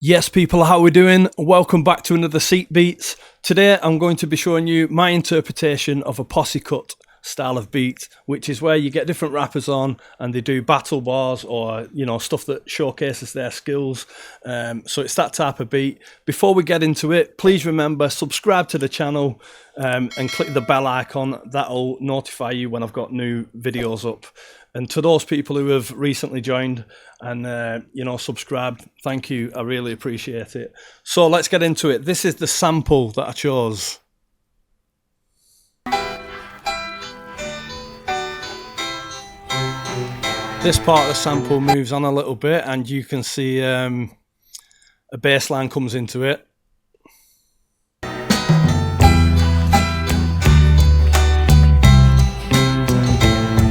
Yes, people, how are we doing? Welcome back to another Seat Beats. Today I'm going to be showing you my interpretation of a posse cut style of beat, which is where you get different rappers on and they do battle bars or, stuff that showcases their skills. So it's that type of beat. Before we get into it, please remember, subscribe to the channel and click the bell icon. That'll notify you when I've got new videos up. And to those people who have recently joined and, subscribed, thank you. I really appreciate it. So let's get into it. This is the sample that I chose. This part of the sample moves on a little bit and you can see a bass line comes into it.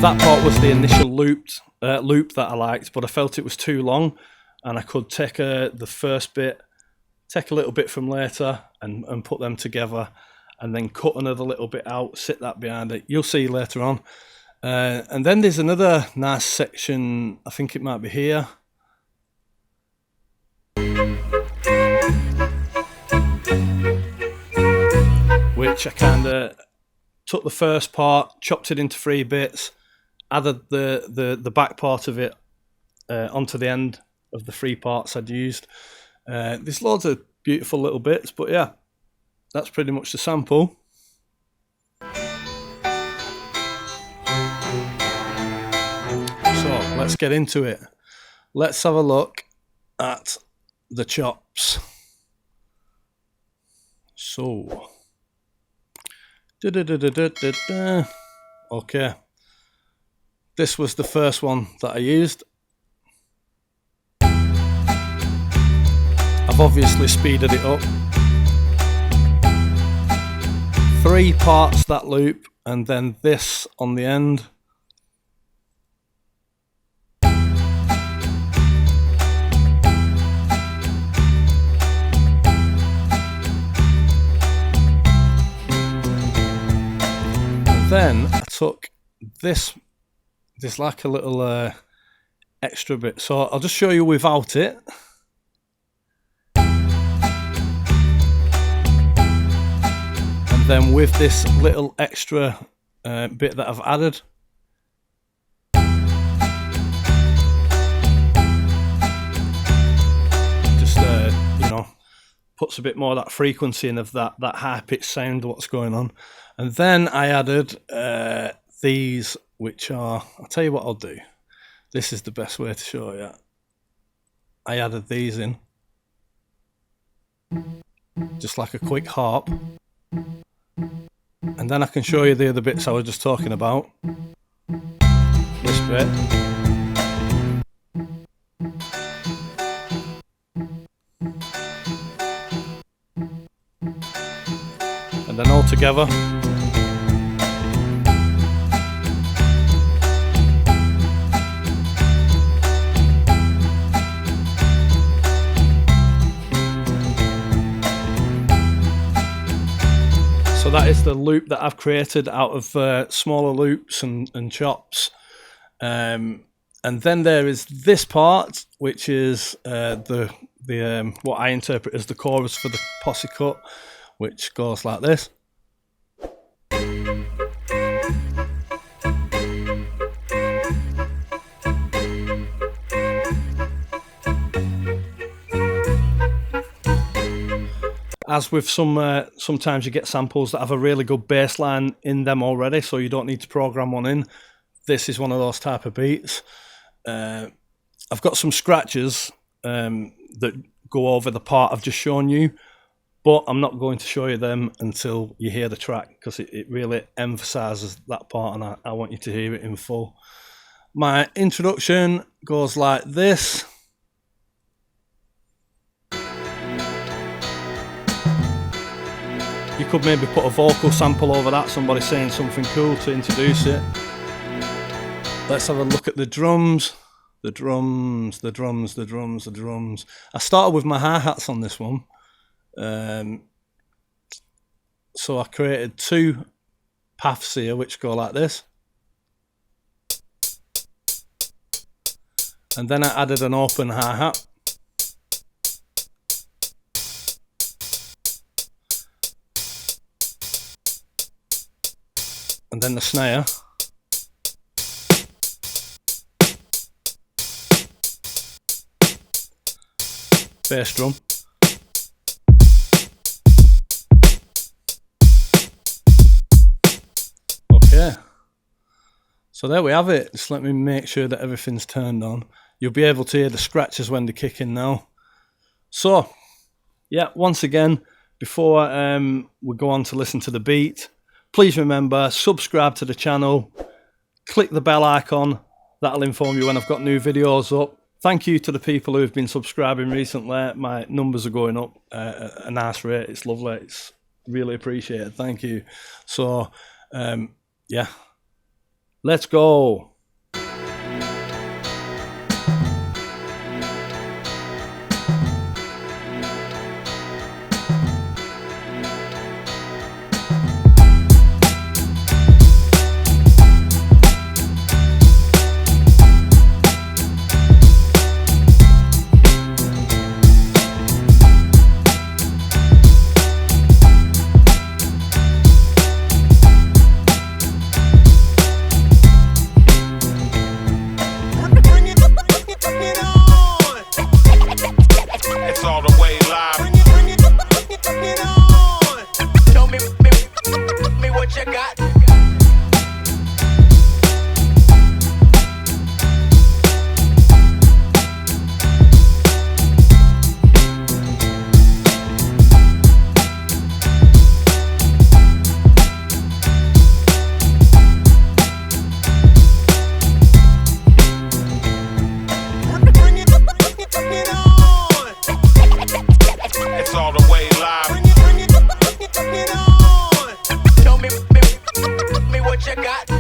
That part was the initial loop that I liked, but I felt it was too long and I could take the first bit, take a little bit from later and put them together and then cut another little bit out, sit that behind it. You'll see later on. And then there's another nice section, I think it might be here. Which I kind of took the first part, chopped it into 3 bits, added the back part of it onto the end of the 3 parts I'd used. There's loads of beautiful little bits, but yeah, that's pretty much the sample. So let's get into it. Let's have a look at the chops. So, okay. This was the first one that I used. I've obviously speeded it up. 3 parts that loop and then this on the end. And then I took this. There's like a little extra bit, so I'll just show you without it. And then with this little extra bit that I've added. Just, puts a bit more of that frequency in of that high-pitched sound, what's going on. And then I added these, which are, I'll tell you what I'll do. This is the best way to show you. I added these in. Just like a quick harp. And then I can show you the other bits I was just talking about. This bit. And then all together. So that is the loop that I've created out of smaller loops and chops. And then there is this part, which is what I interpret as the chorus for the Posse Cut, which goes like this. As with sometimes you get samples that have a really good bass line in them already, so you don't need to program one in. This is one of those type of beats. I've got some scratches that go over the part I've just shown you, but I'm not going to show you them until you hear the track, because it really emphasizes that part and I want you to hear it in full. My introduction goes like this. You could maybe put a vocal sample over that, somebody saying something cool to introduce it. Let's have a look at the drums. The drums. I started with my hi-hats on this one. So I created 2 paths here which go like this. And then I added an open hi-hat. and then the snare. Bass drum. Okay, so there we have it. Just let me make sure that everything's turned on. You'll be able to hear the scratches when they're kicking now. So yeah, once again, before we go on to listen to the beat, please remember, subscribe to the channel, click the bell icon, that'll inform you when I've got new videos up. Thank you to the people who have been subscribing recently. My numbers are going up at a nice rate. It's lovely. It's really appreciated. Thank you. So, yeah, let's go. It's all the way live. Show me what you got. It's all the way live. Show me what you got.